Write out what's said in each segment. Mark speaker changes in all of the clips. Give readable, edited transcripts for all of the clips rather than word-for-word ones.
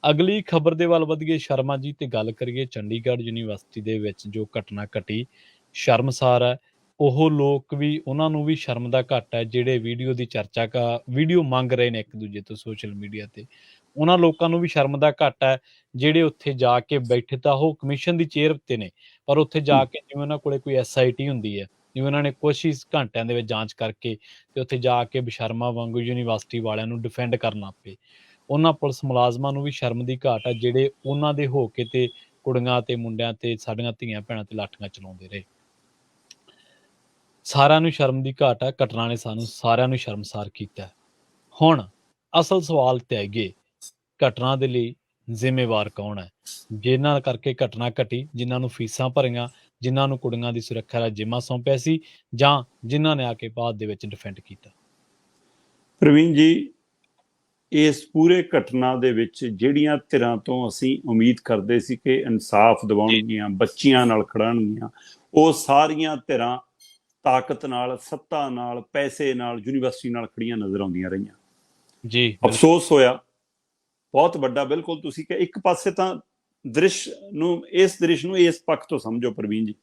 Speaker 1: ਅਗਲੀ ਖਬਰ ਦੇ ਵੱਲ ਵਧੀਏ ਸ਼ਰਮਾ ਜੀ ਤੇ ਗੱਲ ਕਰੀਏ ਚੰਡੀਗੜ੍ਹ ਯੂਨੀਵਰਸਿਟੀ ਦੇ ਵਿੱਚ ਜੋ ਘਟਨਾ ਘਟੀ ਸ਼ਰਮਸਾਰ ਹੈ। ਉਹ ਲੋਕ ਵੀ ਉਹਨਾਂ ਨੂੰ ਵੀ ਸ਼ਰਮ ਦਾ ਘੱਟ ਹੈ ਜਿਹੜੇ ਵੀਡੀਓ ਦੀ ਚਰਚਾ ਵੀਡੀਓ ਮੰਗ ਰਹੇ ਨੇ ਇੱਕ ਦੂਜੇ ਤੋਂ ਸੋਸ਼ਲ ਮੀਡੀਆ ਤੇ। ਉਹਨਾਂ ਲੋਕਾਂ ਨੂੰ ਵੀ ਸ਼ਰਮ ਦਾ ਘੱਟ ਹੈ ਜਿਹੜੇ ਉੱਥੇ ਜਾ ਕੇ ਬੈਠੇ ਤਾਂ ਉਹ ਕਮਿਸ਼ਨ ਦੀ ਚੇਅਰ ਤੇ ਨੇ, ਪਰ ਉੱਥੇ ਜਾ ਕੇ ਜਿਵੇਂ ਉਹਨਾਂ ਕੋਲੇ ਕੋਈ SIT ਹੁੰਦੀ ਹੈ, ਜਿਵੇਂ ਉਹਨਾਂ ਨੇ ਕੁਛ ਹੀ ਘੰਟਿਆਂ ਦੇ ਵਿੱਚ ਜਾਂਚ ਕਰਕੇ ਤੇ ਉੱਥੇ ਜਾ ਕੇ ਬਸ਼ਰਮਾ ਵਾਂਗੂ ਯੂਨੀਵਰਸਿਟੀ ਵਾਲਿਆਂ ਨੂੰ ਡਿਫੈਂਡ ਕਰਨ ਲੱਗ ਪਏ। ਉਹਨਾਂ ਪੁਲਿਸ ਮੁਲਾਜ਼ਮਾਂ ਨੂੰ ਵੀ ਸ਼ਰਮ ਦੀ ਘਾਟ ਹੈ ਜਿਹੜੇ ਉਹਨਾਂ ਦੇ ਹੋ ਕੇ ਤੇ ਕੁੜੀਆਂ ਤੇ ਮੁੰਡਿਆਂ ਤੇ ਸਾਡੀਆਂ ਧੀਆਂ ਭੈਣਾਂ ਤੇ ਲਾਠੀਆਂ ਚਲਾਉਂਦੇ ਰਹੇ। ਸਾਰਿਆਂ ਨੂੰ ਸ਼ਰਮ ਦੀ ਘਾਟ ਹੈ। ਘਟਨਾ ਨੇ ਸਾਨੂੰ ਸਾਰਿਆਂ ਨੂੰ ਸ਼ਰਮਸਾਰ ਕੀਤਾ। ਹੁਣ ਅਸਲ ਸਵਾਲ ਤੇ ਹੈਗੇ ਘਟਨਾ ਦੇ ਲਈ ਜ਼ਿੰਮੇਵਾਰ ਕੌਣ ਹੈ? ਜਿਨ੍ਹਾਂ ਕਰਕੇ ਘਟਨਾ ਘਟੀ, ਜਿਨ੍ਹਾਂ ਨੂੰ ਫੀਸਾਂ ਭਰੀਆਂ, ਜਿਨ੍ਹਾਂ ਨੂੰ ਕੁੜੀਆਂ ਦੀ ਸੁਰੱਖਿਆ ਦਾ ਜਿੰਮਾ ਸੌਂਪਿਆ ਸੀ, ਜਾਂ ਜਿਨ੍ਹਾਂ ਨੇ ਆ ਕੇ ਬਾਅਦ ਦੇ ਵਿੱਚ ਡਿਫੈਂਡ ਕੀਤਾ।
Speaker 2: ਪ੍ਰਵੀਨ ਜੀ, ਇਸ ਪੂਰੇ ਘਟਨਾ ਦੇ ਵਿੱਚ ਜਿਹੜੀਆਂ ਧਿਰਾਂ ਤੋਂ ਅਸੀਂ ਉਮੀਦ ਕਰਦੇ ਸੀ ਕਿ ਇਨਸਾਫ ਦਿਵਾਉਣਗੀਆਂ, ਬੱਚੀਆਂ ਨਾਲ ਖੜਨਗੀਆਂ, ਉਹ ਸਾਰੀਆਂ ਧਿਰਾਂ ਤਾਕਤ ਨਾਲ, ਸੱਤਾ ਨਾਲ, ਪੈਸੇ ਨਾਲ, ਯੂਨੀਵਰਸਿਟੀ ਨਾਲ ਖੜੀਆਂ ਨਜ਼ਰ ਆਉਂਦੀਆਂ ਰਹੀਆਂ ਜੀ। ਅਫਸੋਸ ਹੋਇਆ ਬਹੁਤ ਵੱਡਾ। ਬਿਲਕੁਲ ਤੁਸੀਂ ਕਿ ਇੱਕ ਪਾਸੇ ਤਾਂ ਦ੍ਰਿਸ਼ ਨੂੰ ਇਸ ਪੱਖ ਤੋਂ ਸਮਝੋ ਪ੍ਰਵੀਨ ਜੀ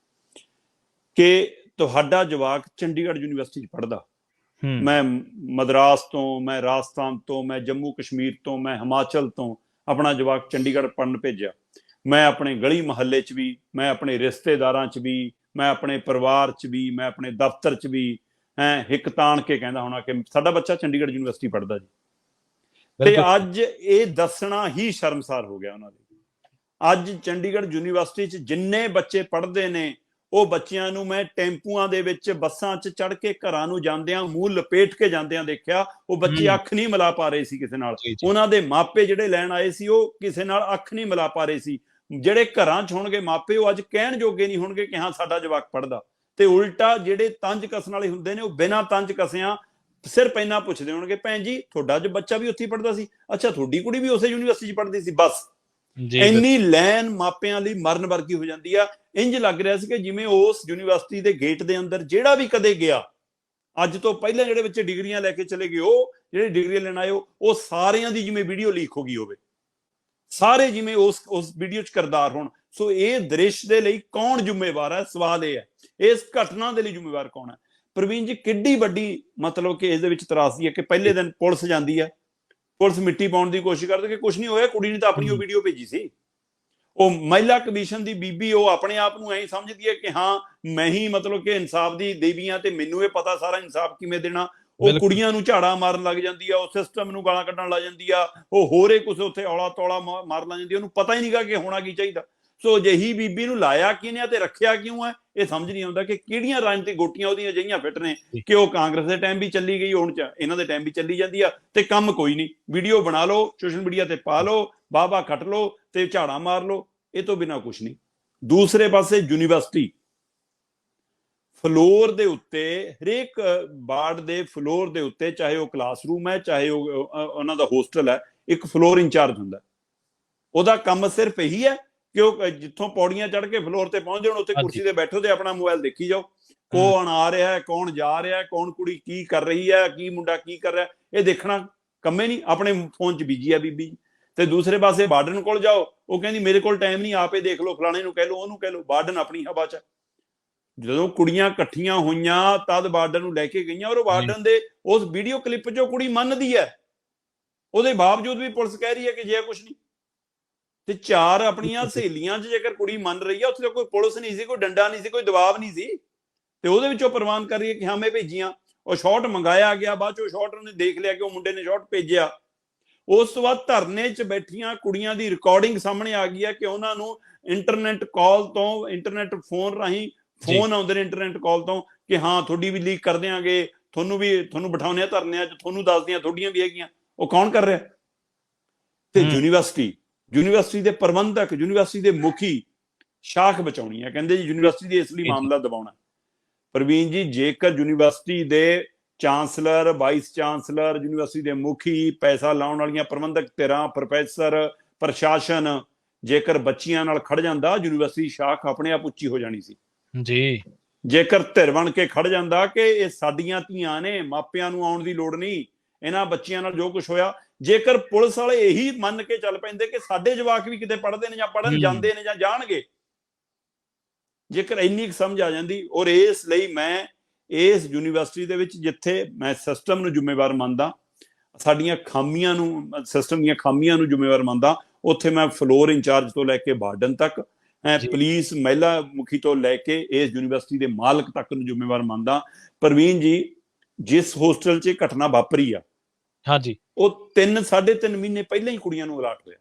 Speaker 2: ਕਿ ਤੁਹਾਡਾ ਜਵਾਕ ਚੰਡੀਗੜ੍ਹ ਯੂਨੀਵਰਸਿਟੀ 'ਚ ਪੜ੍ਹਦਾ, ਮੈਂ ਮਦਰਾਸ ਤੋਂ, ਮੈਂ ਰਾਜਸਥਾਨ ਤੋਂ, ਮੈਂ ਜੰਮੂ ਕਸ਼ਮੀਰ ਤੋਂ, ਮੈਂ ਹਿਮਾਚਲ ਤੋਂ ਆਪਣਾ ਜਵਾਕ ਚੰਡੀਗੜ੍ਹ ਪੜ੍ਹਨ ਭੇਜਿਆ। ਮੈਂ ਆਪਣੇ ਗਲੀ ਮੁਹੱਲੇ 'ਚ ਵੀ, ਮੈਂ ਆਪਣੇ ਰਿਸ਼ਤੇਦਾਰਾਂ 'ਚ ਵੀ, ਮੈਂ ਆਪਣੇ ਪਰਿਵਾਰ 'ਚ ਵੀ, ਮੈਂ ਆਪਣੇ ਦਫ਼ਤਰ 'ਚ ਵੀ ਹਿੱਕ ਤਾਣ ਕੇ ਕਹਿੰਦਾ ਹੋਣਾ ਕਿ ਸਾਡਾ ਬੱਚਾ ਚੰਡੀਗੜ੍ਹ ਯੂਨੀਵਰਸਿਟੀ ਪੜ੍ਹਦਾ ਜੀ। ਤੇ ਅੱਜ ਇਹ ਦੱਸਣਾ ਹੀ ਸ਼ਰਮਸਾਰ ਹੋ ਗਿਆ ਉਹਨਾਂ ਲਈ। ਅੱਜ ਚੰਡੀਗੜ੍ਹ ਯੂਨੀਵਰਸਿਟੀ 'ਚ ਜਿੰਨੇ ਬੱਚੇ ਪੜ੍ਹਦੇ ਨੇ, ਉਹ ਬੱਚਿਆਂ ਨੂੰ ਮੈਂ ਟੈਂਪੂਆਂ ਦੇ ਵਿੱਚ, ਬੱਸਾਂ 'ਚ ਚੜ੍ਹ ਕੇ ਘਰਾਂ ਨੂੰ ਜਾਂਦਿਆਂ ਮੂੰਹ ਲਪੇਟ ਕੇ ਜਾਂਦਿਆਂ ਦੇਖਿਆ। ਉਹ ਬੱਚੇ ਅੱਖ ਨਹੀਂ ਮਿਲਾ ਪਾ ਰਹੇ ਸੀ ਕਿਸੇ ਨਾਲ। ਉਹਨਾਂ ਦੇ ਮਾਪੇ ਜਿਹੜੇ ਲੈਣ ਆਏ ਸੀ ਉਹ ਕਿਸੇ ਨਾਲ ਅੱਖ ਨਹੀਂ ਮਿਲਾ ਪਾ ਰਹੇ ਸੀ। ਜਿਹੜੇ ਘਰਾਂ 'ਚ ਹੋਣਗੇ ਮਾਪੇ, ਉਹ ਅੱਜ ਕਹਿਣ ਜੋਗੇ ਨਹੀਂ ਹੋਣਗੇ ਕਿ ਹਾਂ ਸਾਡਾ ਜਵਾਕ ਪੜ੍ਹਦਾ। ਤੇ ਉਲਟਾ ਜਿਹੜੇ ਤੰਜ ਕਸਣ ਵਾਲੇ ਹੁੰਦੇ ਨੇ, ਉਹ ਬਿਨਾਂ ਤੰਜ ਕਸਿਆਂ ਸਿਰਫ ਇੰਨਾ ਪੁੱਛਦੇ ਹੋਣਗੇ, ਭੈਣ ਜੀ ਤੁਹਾਡਾ ਜੋ ਬੱਚਾ ਵੀ ਉੱਥੇ ਪੜ੍ਹਦਾ ਸੀ? ਅੱਛਾ, ਤੁਹਾਡੀ ਕੁੜੀ ਵੀ ਉਸੇ ਯੂਨੀਵਰਸਿਟੀ 'ਚ ਪੜ੍ਹਦੀ ਸੀ? ਬਸ ਇੰਨੀ ਲੈਨ ਮਾਪਿਆਂ ਲਈ ਮਰਨ ਵਰਗੀ ਹੋ ਜਾਂਦੀ ਆ। ਇੰਜ ਲੱਗ ਰਿਹਾ ਸੀ ਕਿ ਜਿਵੇਂ ਉਸ ਯੂਨੀਵਰਸਿਟੀ ਦੇ ਗੇਟ ਦੇ ਅੰਦਰ ਜਿਹੜਾ ਵੀ ਕਦੇ ਗਿਆ, ਅੱਜ ਤੋਂ ਪਹਿਲਾਂ ਜਿਹੜੇ ਬੱਚੇ ਡਿਗਰੀਆਂ ਲੈ ਕੇ ਚਲੇ ਗਏ, ਉਹ ਜਿਹੜੇ ਡਿਗਰੀਆਂ ਲੈਣ ਆਏ, ਉਹ ਸਾਰਿਆਂ ਦੀ ਜਿਵੇਂ ਵੀਡੀਓ ਲੀਕ ਹੋ ਗਈ ਹੋਵੇ, ਸਾਰੇ ਜਿਵੇਂ ਉਸ ਵੀਡੀਓ 'ਚ ਕਿਰਦਾਰ ਹੋਣ। ਸੋ ਇਹ ਦ੍ਰਿਸ਼ ਦੇ ਲਈ ਕੌਣ ਜ਼ਿੰਮੇਵਾਰ ਹੈ? ਸਵਾਲ ਇਹ ਹੈ, ਇਸ ਘਟਨਾ ਦੇ ਲਈ ਜ਼ਿੰਮੇਵਾਰ ਕੌਣ ਹੈ? ਪ੍ਰਵੀਨ ਜੀ, ਕਿੱਡੀ ਵੱਡੀ ਮਤਲਬ ਕਿ ਇਸ ਦੇ ਵਿੱਚ ਤਰਾਸਦੀ ਹੈ ਕਿ ਪਹਿਲੇ ਦਿਨ ਪੁਲਿਸ ਜਾਂਦੀ ਹੈ, ਪੁਲਿਸ ਮਿੱਟੀ ਪਾਉਣ ਦੀ ਕੋਸ਼ਿਸ਼ ਕਰਦੀ ਕਿ ਕੁਝ ਨਹੀਂ ਹੋਇਆ, ਕੁੜੀ ਨੇ ਤਾਂ ਆਪਣੀ ਉਹ ਵੀਡੀਓ ਭੇਜੀ ਸੀ। ਉਹ ਮਹਿਲਾ ਕਮਿਸ਼ਨ ਦੀ ਬੀਬੀ, ਉਹ ਆਪਣੇ ਆਪ ਨੂੰ ਐਂ ਸਮਝਦੀ ਹੈ ਕਿ ਹਾਂ ਮੈਂ ਹੀ ਮਤਲਬ ਕਿ ਇਨਸਾਫ ਦੀ ਦੇਵੀ ਆ ਤੇ ਮੈਨੂੰ ਇਹ ਪਤਾ ਸਾਰਾ ਇਨਸਾਫ ਕਿਵੇਂ ਦੇਣਾ। ਉਹ ਕੁੜੀਆਂ ਨੂੰ ਝਾੜਾ ਮਾਰਨ ਲੱਗ ਜਾਂਦੀ ਆ, ਉਹ ਸਿਸਟਮ ਨੂੰ ਗਾਲਾਂ ਕੱਢਣ ਲੱਗ ਜਾਂਦੀ ਆ, ਉਹ ਹੋਰੇ ਕੁਛ ਉੱਥੇ ਔਲਾ ਤੌਲਾ ਮਾਰਨ ਲੱਗ ਜਾਂਦੀ, ਉਹਨੂੰ ਪਤਾ ਹੀ ਨਹੀਂਗਾ ਕਿ ਹੋਣਾ ਕੀ ਚਾਹੀਦਾ। ਸੋ ਅਜਿਹੀ ਬੀਬੀ ਨੂੰ ਲਾਇਆ ਕਿਹਨੇ ਤੇ ਰੱਖਿਆ ਕਿਉਂ ਹੈ, ਇਹ ਸਮਝ ਨਹੀਂ ਆਉਂਦਾ ਕਿ ਕਿਹੜੀਆਂ ਰਾਜਨੀਤਿਕ ਗੋਟੀਆਂ ਉਹਦੀਆਂ ਅਜਿਹੀਆਂ ਫਿੱਟ ਨੇ ਕਿ ਉਹ ਕਾਂਗਰਸ ਦੇ ਟਾਈਮ ਵੀ ਚੱਲੀ ਗਈ, ਹੁਣ ਇਹਨਾਂ ਦੇ ਟਾਈਮ ਵੀ ਚੱਲੀ ਜਾਂਦੀ ਆ ਤੇ ਕੰਮ ਕੋਈ ਨਹੀਂ। ਵੀਡੀਓ ਬਣਾ ਲਓ, ਸੋਸ਼ਲ ਮੀਡੀਆ ਤੇ ਪਾ ਲਓ, ਬਾਬਾ ਖੱਟ ਲਓ ਤੇ ਝਾੜਾ ਮਾਰ ਲਓ, ਇਹ ਤੋਂ ਬਿਨਾਂ ਕੁਛ ਨਹੀਂ। ਦੂਸਰੇ ਪਾਸੇ ਯੂਨੀਵਰਸਿਟੀ ਫਲੋਰ ਦੇ ਉੱਤੇ, ਹਰੇਕ ਵਾਰਡ ਦੇ ਫਲੋਰ ਦੇ ਉੱਤੇ, ਚਾਹੇ ਉਹ ਕਲਾਸਰੂਮ ਹੈ, ਚਾਹੇ ਉਹ ਉਹਨਾਂ ਦਾ ਹੋਸਟਲ ਹੈ, ਇੱਕ ਫਲੋਰ ਇੰਚਾਰਜ ਹੁੰਦਾ। ਉਹਦਾ ਕੰਮ ਸਿਰਫ ਇਹੀ ਹੈ ਕਿ ਉਹ ਜਿੱਥੋਂ ਪੌੜੀਆਂ ਚੜ੍ਹ ਕੇ ਫਲੋਰ ਤੇ ਪਹੁੰਚ ਜਾਣ, ਉੱਥੇ ਕੁਰਸੀ ਤੇ ਬੈਠੋ ਤੇ ਆਪਣਾ ਮੋਬਾਈਲ ਦੇਖੀ ਜਾਓ, ਕੌਣ ਆ ਰਿਹਾ ਹੈ, ਕੌਣ ਜਾ ਰਿਹਾ ਹੈ, ਕੌਣ ਕੁੜੀ ਕੀ ਕਰ ਰਹੀ ਹੈ, ਕੀ ਮੁੰਡਾ ਕੀ ਕਰ ਰਿਹਾ, ਇਹ ਦੇਖਣਾ ਕੰਮੇ ਨਹੀਂ। ਆਪਣੇ ਫੋਨ 'ਚ ਬੀਜੀ ਆ ਬੀਬੀ। ਤੇ ਦੂਸਰੇ ਪਾਸੇ ਵਾਰਡਨ ਕੋਲ ਜਾਓ, ਉਹ ਕਹਿੰਦੀ ਮੇਰੇ ਕੋਲ ਟਾਈਮ ਨਹੀਂ, ਆਪੇ ਦੇਖ ਲਓ, ਫਲਾਣੇ ਨੂੰ ਕਹਿ ਲਓ, ਉਹਨੂੰ ਕਹਿ ਲਓ। ਵਾਰਡਨ ਆਪਣੀ ਹਵਾ 'ਚ। ਜਦੋਂ ਕੁੜੀਆਂ ਇਕੱਠੀਆਂ ਹੋਈਆਂ ਤਦ ਵਾਰਡਨ ਨੂੰ ਲੈ ਕੇ ਗਈਆਂ, ਔਰ ਵਾਰਡਨ ਦੇ ਉਸ ਵੀਡੀਓ ਕਲਿੱਪ 'ਚ ਕੁੜੀ ਮੰਨਦੀ ਹੈ, ਉਹਦੇ ਬਾਵਜੂਦ ਵੀ ਪੁਲਿਸ ਕਹਿ ਰਹੀ ਹੈ ਕਿ ਜੇ ਕੁਛ ਨਹੀਂ। ਤੇ ਚਾਰ ਆਪਣੀਆਂ ਸਹੇਲੀਆਂ 'ਚ ਜੇਕਰ ਕੁੜੀ ਮੰਨ ਰਹੀ ਹੈ, ਉੱਥੇ ਤਾਂ ਕੋਈ ਪੁਲਿਸ ਨਹੀਂ ਸੀ, ਕੋਈ ਡੰਡਾ ਨਹੀਂ ਸੀ, ਕੋਈ ਦਬਾਅ ਨਹੀਂ ਸੀ, ਤੇ ਉਹਦੇ ਵਿੱਚੋਂ ਪ੍ਰਵਾਨ ਕਰ ਰਹੀ ਹੈ ਕਿ ਹਾਂ ਮੈਂ ਭੇਜੀਆਂ। ਉਹ ਸ਼ਾਟ ਮੰਗਾਇਆ ਗਿਆ, ਬਾਅਦ 'ਚ ਉਹ ਸ਼ਾਟ ਉਹਨੇ ਦੇਖ ਲਿਆ ਕਿ ਉਹ ਮੁੰਡੇ ਨੇ ਸ਼ਾਟ ਭੇਜਿਆ। ਉਸ ਤੋਂ ਬਾਅਦ ਧਰਨੇ 'ਚ ਬੈਠੀਆਂ ਕੁੜੀਆਂ ਦੀ ਰਿਕਾਰਡਿੰਗ ਸਾਹਮਣੇ ਆ ਗਈ ਹੈ ਕਿ ਉਹਨਾਂ ਨੂੰ ਇੰਟਰਨੈਟ ਕਾਲ ਤੋਂ, ਇੰਟਰਨੈਟ ਫੋਨ ਰਾਹੀਂ ਫੋਨ ਆਉਂਦੇ ਨੇ ਇੰਟਰਨੈਟ ਕਾਲ ਤੋਂ ਕਿ ਹਾਂ ਤੁਹਾਡੀ ਵੀ ਲੀਕ ਕਰ ਦਿਆਂਗੇ, ਤੁਹਾਨੂੰ ਬਿਠਾਉਂਦੇ ਆ ਧਰਨਿਆਂ 'ਚ, ਤੁਹਾਨੂੰ ਦੱਸਦੇ ਆ ਤੁਹਾਡੀਆਂ ਵੀ ਹੈਗੀਆਂ। ਉਹ ਕੌਣ ਕਰ ਰਿਹਾ? ਤੇ ਯੂਨੀਵਰਸਿਟੀ ਦੇ ਪ੍ਰਬੰਧਕ, ਯੂਨੀਵਰਸਿਟੀ ਦੇ ਮੁਖੀ ਸ਼ਾਖ ਬਚਾਉਣੀ ਹੈ, ਕਹਿੰਦੇ ਜੀ ਯੂਨੀਵਰਸਿਟੀ ਦੇ ਇਸ ਲਈ ਮਾਮਲਾ ਦਬਾਉਣਾ। ਪ੍ਰਵੀਨ ਜੀ, ਜੇਕਰ ਯੂਨੀਵਰਸਿਟੀ ਦੇ ਚਾਂਸਲਰ, ਵਾਈਸ ਚਾਂਸਲਰ, ਯੂਨੀਵਰਸਿਟੀ ਦੇ ਮੁਖੀ, ਪੈਸਾ ਲਾਉਣ ਵਾਲੀਆਂ ਪ੍ਰਬੰਧਕ ਧਿਰਾਂ, ਪ੍ਰੋਫੈਸਰ, ਪ੍ਰਸ਼ਾਸਨ ਜੇਕਰ ਬੱਚੀਆਂ ਨਾਲ ਖੜ ਜਾਂਦਾ, ਯੂਨੀਵਰਸਿਟੀ ਸ਼ਾਖ ਆਪਣੇ ਆਪ ਉੱਚੀ ਹੋ ਜਾਣੀ ਸੀ ਜੀ। ਜੇਕਰ ਧਿਰ ਬਣ ਕੇ ਖੜ ਜਾਂਦਾ ਕਿ ਇਹ ਸਾਡੀਆਂ ਧੀਆਂ ਨੇ, ਮਾਪਿਆਂ ਨੂੰ ਆਉਣ ਦੀ ਲੋੜ ਨਹੀਂ, ਇਹਨਾਂ ਬੱਚਿਆਂ ਨਾਲ ਜੋ ਕੁਝ ਹੋਇਆ। ਜੇਕਰ ਪੁਲਿਸ ਵਾਲੇ ਇਹੀ ਮੰਨ ਕੇ ਚੱਲ ਪੈਂਦੇ ਕਿ ਸਾਡੇ ਜਵਾਕ ਵੀ ਕਿਤੇ ਪੜ੍ਹਦੇ ਨੇ ਜਾਂ ਪੜ੍ਹਨ ਜਾਂਦੇ ਨੇ ਜਾਂ ਜਾਣਗੇ, ਜੇਕਰ ਇੰਨੀ ਸਮਝ ਆ ਜਾਂਦੀ। ਔਰ ਇਸ ਲਈ ਮੈਂ ਇਸ ਯੂਨੀਵਰਸਿਟੀ ਦੇ ਵਿੱਚ, ਜਿੱਥੇ ਮੈਂ ਸਿਸਟਮ ਨੂੰ ਜ਼ਿੰਮੇਵਾਰ ਮੰਨਦਾ, ਸਾਡੀਆਂ ਖਾਮੀਆਂ ਨੂੰ, ਸਿਸਟਮ ਦੀਆਂ ਖਾਮੀਆਂ ਨੂੰ ਜ਼ਿੰਮੇਵਾਰ ਮੰਨਦਾ, ਉੱਥੇ ਮੈਂ ਫਲੋਰ ਇੰਚਾਰਜ ਤੋਂ ਲੈ ਕੇ ਵਾਰਡਨ ਤੱਕ, ਪੁਲਿਸ ਮਹਿਲਾ ਮੁਖੀ ਤੋਂ ਲੈ ਕੇ ਇਸ ਯੂਨੀਵਰਸਿਟੀ ਦੇ ਮਾਲਕ ਤੱਕ ਨੂੰ ਜ਼ਿੰਮੇਵਾਰ ਮੰਨਦਾ। ਪ੍ਰਵੀਨ ਜੀ, ਜਿਸ ਹੋਸਟਲ 'ਚ ਇਹ ਘਟਨਾ ਵਾਪਰੀ ਆ,
Speaker 1: ਹਾਂਜੀ,
Speaker 2: ਉਹ 3-3.5 ਮਹੀਨੇ ਪਹਿਲਾਂ ਹੀ ਕੁੜੀਆਂ ਨੂੰ ਅਲਾਟ ਹੋਇਆ।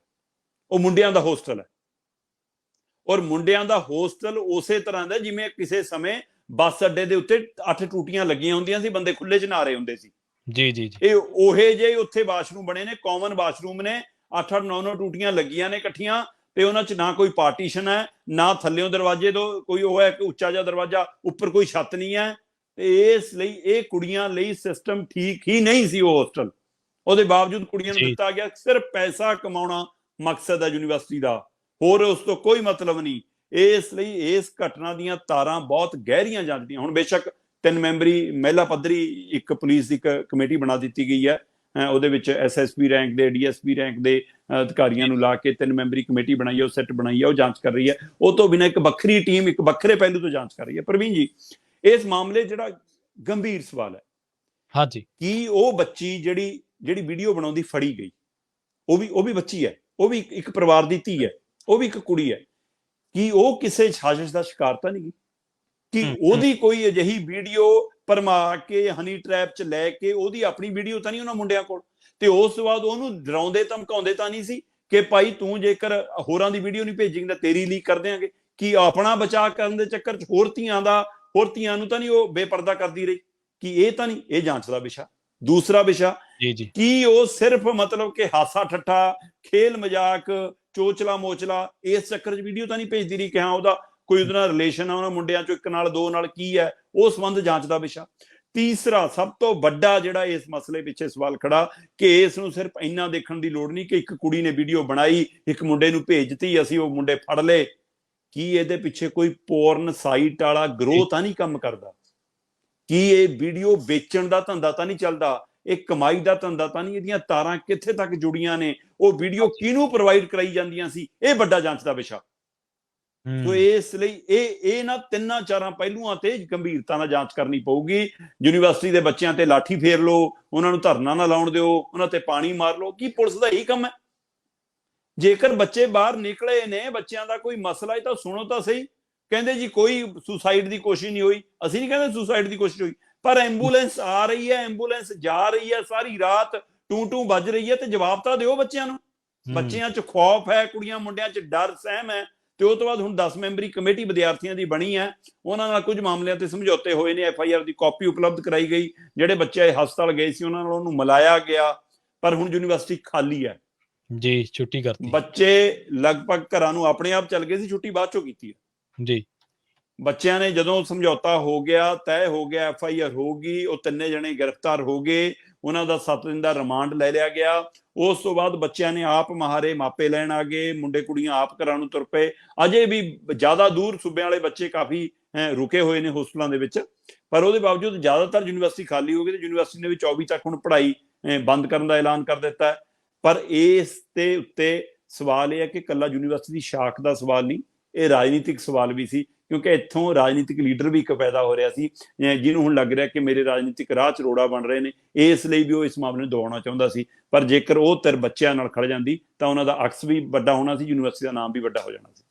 Speaker 2: ਉਹ ਮੁੰਡਿਆਂ ਦਾ ਹੋਸਟਲ ਹੈ, ਔਰ ਮੁੰਡਿਆਂ ਦਾ ਹੋਸਟਲ ਉਸੇ ਤਰ੍ਹਾਂ ਦਾ ਜਿਵੇਂ ਕਿਸੇ ਸਮੇਂ ਬੱਸ ਅੱਡੇ ਦੇ ਉੱਤੇ 8 ਟੂਟੀਆਂ ਲੱਗੀਆਂ ਹੁੰਦੀਆਂ ਸੀ, ਬੰਦੇ ਖੁੱਲੇ 'ਚ ਨਹਾ ਰਹੇ ਹੁੰਦੇ ਸੀ।
Speaker 1: ਜੀ ਜੀ,
Speaker 2: ਇਹ ਉਹੇ ਜਿਹੇ ਉੱਥੇ ਵਾਸ਼ਰੂਮ ਬਣੇ ਨੇ, ਕਾਮਨ ਵਾਸ਼ਰੂਮ ਨੇ, 8-8 9-9 ਟੂਟੀਆਂ ਲੱਗੀਆਂ ਨੇ ਇਕੱਠੀਆਂ, ਤੇ ਉਹਨਾਂ 'ਚ ਨਾ ਕੋਈ ਪਾਰਟੀਸ਼ਨ ਹੈ, ਨਾ ਥੱਲਿਓਂ ਦਰਵਾਜ਼ੇ ਤੋਂ ਕੋਈ ਉਹ ਹੈ ਕਿ ਉੱਚਾ ਜਿਹਾ ਦਰਵਾਜ਼ਾ, ਉੱਪਰ ਕੋਈ ਛੱਤ ਨਹੀਂ ਹੈ। ਤੇ ਇਸ ਲਈ ਇਹ ਕੁੜੀਆਂ ਲਈ ਸਿਸਟਮ ਠੀਕ ਹੀ ਨਹੀਂ ਸੀ ਉਹ ਹੋਸਟਲ। ਉਹਦੇ ਬਾਵਜੂਦ ਕੁੜੀਆਂ ਨੂੰ ਦਿੱਤਾ ਗਿਆ। ਸਿਰਫ ਪੈਸਾ ਕਮਾਉਣਾ ਮਕਸਦ ਹੈ ਯੂਨੀਵਰਸਿਟੀ ਦਾ, ਹੋਰ ਉਸ ਤੋਂ ਕੋਈ ਮਤਲਬ ਨਹੀਂ। ਇਸ ਲਈ ਇਸ ਘਟਨਾ ਦੀਆਂ ਤਾਰਾਂ ਬਹੁਤ ਗਹਿਰੀਆਂ ਜਾਂਦੀਆਂ। ਹੁਣ ਬੇਸ਼ੱਕ 3 ਮੈਂਬਰੀ ਮਹਿਲਾ ਪੱਧਰੀ ਇੱਕ ਪੁਲਿਸ ਦੀ ਕਮੇਟੀ ਬਣਾ ਦਿੱਤੀ ਗਈ ਹੈ, ਉਹਦੇ ਵਿੱਚ SSP ਰੈਂਕ ਦੇ, DSP ਰੈਂਕ ਦੇ ਅਧਿਕਾਰੀਆਂ ਨੂੰ ਲਾ ਕੇ 3 ਮੈਂਬਰੀ ਕਮੇਟੀ ਬਣਾਈ ਹੈ, ਉਹ ਸੈੱਟ ਬਣਾਈ ਹੈ, ਉਹ ਜਾਂਚ ਕਰ ਰਹੀ ਹੈ। ਉਹ ਤੋਂ ਬਿਨਾਂ ਇੱਕ ਵੱਖਰੀ ਟੀਮ ਇੱਕ ਵੱਖਰੇ ਪਹਿਲੂ ਤੋਂ ਜਾਂਚ ਕਰ ਰਹੀ ਹੈ। ਪ੍ਰਵੀਨ ਜੀ, ਇਸ ਮਾਮਲੇ ਜਿਹੜਾ ਗੰਭੀਰ ਸਵਾਲ ਹੈ,
Speaker 1: ਹਾਂਜੀ,
Speaker 2: ਕੀ ਉਹ ਬੱਚੀ ਜਿਹੜੀ ਵੀਡੀਓ ਬਣਾਉਂਦੀ ਫੜੀ ਗਈ, ਉਹ ਵੀ ਬੱਚੀ ਹੈ, ਉਹ ਵੀ ਇੱਕ ਪਰਿਵਾਰ ਦੀ ਧੀ ਹੈ, ਉਹ ਵੀ ਇੱਕ ਕੁੜੀ ਹੈ, ਕੀ ਉਹ ਕਿਸੇ ਸਾਜ਼ਿਸ਼ ਦਾ ਸ਼ਿਕਾਰ ਤਾਂ ਨਹੀਂ ਗਈ? ਕਿ ਉਹਦੀ ਕੋਈ ਅਜਿਹੀ ਵੀਡੀਓ ਭਰਮਾ ਕੇ ਹਨੀ ਟਰੈਪ 'ਚ ਲੈ ਕੇ, ਉਹਦੀ ਆਪਣੀ ਵੀਡੀਓ ਤਾਂ ਨਹੀਂ ਉਹਨਾਂ ਮੁੰਡਿਆਂ ਕੋਲ? ਤੇ ਉਸ ਤੋਂ ਬਾਅਦ ਉਹਨੂੰ ਡਰਾਉਂਦੇ ਧਮਕਾਉਂਦੇ ਤਾਂ ਨਹੀਂ ਸੀ ਕਿ ਭਾਈ ਤੂੰ ਜੇਕਰ ਹੋਰਾਂ ਦੀ ਵੀਡੀਓ ਨਹੀਂ ਭੇਜੇਂਗੀ ਤਾਂ ਤੇਰੀ ਲੀਕ ਕਰ ਦਿਆਂਗੇ? ਕਿ ਆਪਣਾ ਬਚਾਅ ਕਰਨ ਦੇ ਚੱਕਰ 'ਚ ਹੋਰ ਧੀਆਂ ਨੂੰ ਤਾਂ ਨਹੀਂ ਉਹ ਬੇਪਰਦਾ ਕਰਦੀ ਰਹੀ? ਕਿ ਇਹ ਤਾਂ ਨਹੀਂ ਇਹ ਜਾਂਚ ਦਾ ਵਿਸ਼ਾ? ਦੂਸਰਾ ਵਿਸ਼ਾ, ਕੀ ਉਹ ਸਿਰਫ ਮਤਲਬ ਕਿ ਹਾਸਾ ਠੱਠਾ, ਖੇਲ ਮਜ਼ਾਕ, ਚੋਚਲਾ ਮੋਚਲਾ ਇਸ ਚੱਕਰ 'ਚ ਵੀਡੀਓ ਤਾਂ ਨਹੀਂ ਭੇਜਦੀ ਰਹੀ ਕਿ ਹਾਂ ਉਹਦਾ ਕੋਈ ਉਹਦੇ ਨਾਲ ਰਿਲੇਸ਼ਨ ਆ ਉਹਨਾਂ ਮੁੰਡਿਆਂ 'ਚੋਂ 1 ਨਾਲ 2 ਨਾਲ, ਕੀ ਹੈ ਉਹ ਸੰਬੰਧ ਜਾਂਚ ਦਾ ਵਿਸ਼ਾ? ਤੀਸਰਾ ਸਭ ਤੋਂ ਵੱਡਾ ਜਿਹੜਾ ਇਸ ਮਸਲੇ ਪਿੱਛੇ ਸਵਾਲ ਖੜਾ, ਕਿ ਇਸ ਨੂੰ ਸਿਰਫ ਇੰਨਾ ਦੇਖਣ ਦੀ ਲੋੜ ਨਹੀਂ ਕਿ ਇੱਕ ਕੁੜੀ ਨੇ ਵੀਡੀਓ ਬਣਾਈ, ਇੱਕ ਮੁੰਡੇ ਨੂੰ ਭੇਜਤੀ, ਅਸੀਂ ਉਹ ਮੁੰਡੇ ਫੜ ਲਏ। ਕੀ ਇਹਦੇ ਪਿੱਛੇ ਕੋਈ ਪੋਰਨ ਸਾਈਟ ਵਾਲਾ ਗਰੋਹ ਤਾਂ ਨਹੀਂ ਕੰਮ ਕਰਦਾ? ਕੀ ਇਹ ਵੀਡੀਓ ਵੇਚਣ ਦਾ ਧੰਦਾ ਤਾਂ ਨਹੀਂ ਚੱਲਦਾ? ਇਹ ਕਮਾਈ ਦਾ ਧੰਦਾ ਤਾਂ ਨਹੀਂ? ਇਹਦੀਆਂ ਤਾਰਾਂ ਕਿੱਥੇ ਤੱਕ ਜੁੜੀਆਂ ਨੇ? ਉਹ ਵੀਡੀਓ ਕਿਹਨੂੰ ਪ੍ਰੋਵਾਈਡ ਕਰਾਈ ਜਾਂਦੀਆਂ ਸੀ? ਇਹ ਵੱਡਾ ਜਾਂਚ ਦਾ ਵਿਸ਼ਾ। ਸੋ ਇਸ ਲਈ ਇਹ ਨਾ 3-4 ਪਹਿਲੂਆਂ ਤੇ ਗੰਭੀਰਤਾ ਨਾਲ ਜਾਂਚ ਕਰਨੀ ਪਊਗੀ। ਯੂਨੀਵਰਸਿਟੀ ਦੇ ਬੱਚਿਆਂ ਤੇ ਲਾਠੀ ਫੇਰ ਲਓ, ਉਹਨਾਂ ਨੂੰ ਧਰਨਾ ਨਾ ਲਾਉਣ ਦਿਓ, ਉਹਨਾਂ ਤੇ ਪਾਣੀ ਮਾਰ ਲਓ, ਕੀ ਪੁਲਿਸ ਦਾ ਇਹੀ ਕੰਮ ਹੈ? ਜੇਕਰ ਬੱਚੇ ਬਾਹਰ ਨਿਕਲੇ ਨੇ, ਬੱਚਿਆਂ ਦਾ ਕੋਈ ਮਸਲਾ ਹੈ ਤਾਂ ਸੁਣੋ ਤਾਂ ਸਹੀ। ਕਹਿੰਦੇ ਜੀ ਕੋਈ ਸੁਸਾਈਡ ਦੀ ਕੋਸ਼ਿਸ਼ ਨਹੀਂ ਹੋਈ। ਅਸੀਂ ਨਹੀਂ ਕਹਿੰਦੇ ਸੁਸਾਈਡ ਦੀ ਕੋਸ਼ਿਸ਼ ਹੋਈ, ਪਰ ਐਂਬੂਲੈਂਸ ਆ ਰਹੀ ਹੈ, ਐਂਬੂਲੈਂਸ ਜਾ ਰਹੀ ਹੈ, ਸਾਰੀ ਰਾਤ ਟੂ ਵੱਜ ਰਹੀ ਹੈ, ਤੇ ਜਵਾਬ ਤਾਂ ਦਿਓ ਬੱਚਿਆਂ ਨੂੰ। ਬੱਚਿਆਂ 'ਚ ਖੌਫ ਹੈ, ਕੁੜੀਆਂ ਮੁੰਡਿਆਂ 'ਚ ਡਰ ਸਹਿਮ ਹੈ। ਤੇ ਉਹ ਤੋਂ ਬਾਅਦ ਹੁਣ 10 ਮੈਂਬਰੀ ਕਮੇਟੀ ਵਿਦਿਆਰਥੀਆਂ ਦੀ ਬਣੀ ਹੈ, ਉਹਨਾਂ ਨਾਲ ਕੁਝ ਮਾਮਲਿਆਂ ਤੇ ਸਮਝੌਤੇ ਹੋਏ ਨੇ, FIR ਦੀ ਕਾਪੀ ਉਪਲਬਧ ਕਰਾਈ ਗਈ, ਜਿਹੜੇ ਬੱਚੇ ਹਸਪਤਾਲ ਗਏ ਸੀ ਉਹਨਾਂ ਨਾਲ ਉਹਨੂੰ ਮਿਲਾਇਆ ਗਿਆ, ਪਰ ਹੁਣ ਯੂਨੀਵਰਸਿਟੀ ਖਾਲੀ ਹੈ
Speaker 1: ਜੀ, ਛੁੱਟੀ ਕਰਤੀ।
Speaker 2: ਬੱਚੇ ਲਗਭਗ ਘਰਾਂ ਨੂੰ ਆਪਣੇ ਆਪ ਚੱਲ ਗਏ ਸੀ, ਛੁੱਟੀ ਬਾਅਦ ਚੋਂ ਕੀਤੀ ਹੈ
Speaker 1: ਜੀ।
Speaker 2: ਬੱਚਿਆਂ ਨੇ ਜਦੋਂ ਸਮਝੌਤਾ ਹੋ ਗਿਆ, ਤੈਅ ਹੋ ਗਿਆ, FIR ਹੋ ਗਈ, ਉਹ 3 ਜਣੇ ਗ੍ਰਿਫਤਾਰ ਹੋ ਗਏ, ਉਹਨਾਂ ਦਾ 7 ਦਿਨ ਦਾ ਰਿਮਾਂਡ ਲੈ ਲਿਆ ਗਿਆ। ਉਸ ਤੋਂ ਬਾਅਦ ਬੱਚਿਆਂ ਨੇ ਆਪ ਮਹਾਰੇ ਮਾਪੇ ਲੈਣ ਆ ਗਏ, ਮੁੰਡੇ ਕੁੜੀਆਂ ਆਪ ਘਰਾਂ ਨੂੰ ਤੁਰ ਪਏ। ਅਜੇ ਵੀ ਜ਼ਿਆਦਾ ਦੂਰ ਸੂਬਿਆਂ ਵਾਲੇ ਬੱਚੇ ਕਾਫੀ ਰੁਕੇ ਹੋਏ ਨੇ ਹੋਸਟਲਾਂ ਦੇ ਵਿੱਚ, ਪਰ ਉਹਦੇ ਬਾਵਜੂਦ ਜ਼ਿਆਦਾਤਰ ਯੂਨੀਵਰਸਿਟੀ ਖਾਲੀ ਹੋ ਗਈ ਤੇ ਯੂਨੀਵਰਸਿਟੀ ਨੇ ਵੀ 24 ਤੱਕ ਹੁਣ ਪੜ੍ਹਾਈ ਬੰਦ ਕਰਨ ਦਾ ਐਲਾਨ ਕਰ ਦਿੱਤਾ ਹੈ। ਪਰ ਇਸ ਦੇ ਉੱਤੇ ਸਵਾਲ ਇਹ ਹੈ ਕਿ ਇਕੱਲਾ ਯੂਨੀਵਰਸਿਟੀ ਦੀ ਸ਼ਾਖ ਦਾ ਸਵਾਲ ਨਹੀਂ, ਇਹ ਰਾਜਨੀਤਿਕ ਸਵਾਲ ਵੀ ਸੀ, ਕਿਉਂਕਿ ਇੱਥੋਂ ਰਾਜਨੀਤਿਕ ਲੀਡਰ ਵੀ ਇੱਕ ਪੈਦਾ ਹੋ ਰਿਹਾ ਸੀ, ਜਿਹਨੂੰ ਹੁਣ ਲੱਗ ਰਿਹਾ ਕਿ ਮੇਰੇ ਰਾਜਨੀਤਿਕ ਰਾਹ 'ਚ ਰੋੜਾ ਬਣ ਰਹੇ ਨੇ। ਇਸ ਲਈ ਵੀ ਉਹ ਇਸ ਮਾਮਲੇ ਨੂੰ ਦਬਾਉਣਾ ਚਾਹੁੰਦਾ ਸੀ, ਪਰ ਜੇਕਰ ਉਹ ਧਿਰ ਬੱਚਿਆਂ ਨਾਲ ਖੜ ਜਾਂਦੀ ਤਾਂ ਉਹਨਾਂ ਦਾ ਅਕਸ ਵੀ ਵੱਡਾ ਹੋਣਾ ਸੀ, ਯੂਨੀਵਰਸਿਟੀ ਦਾ ਨਾਮ ਵੀ ਵੱਡਾ ਹੋ ਜਾਣਾ ਸੀ।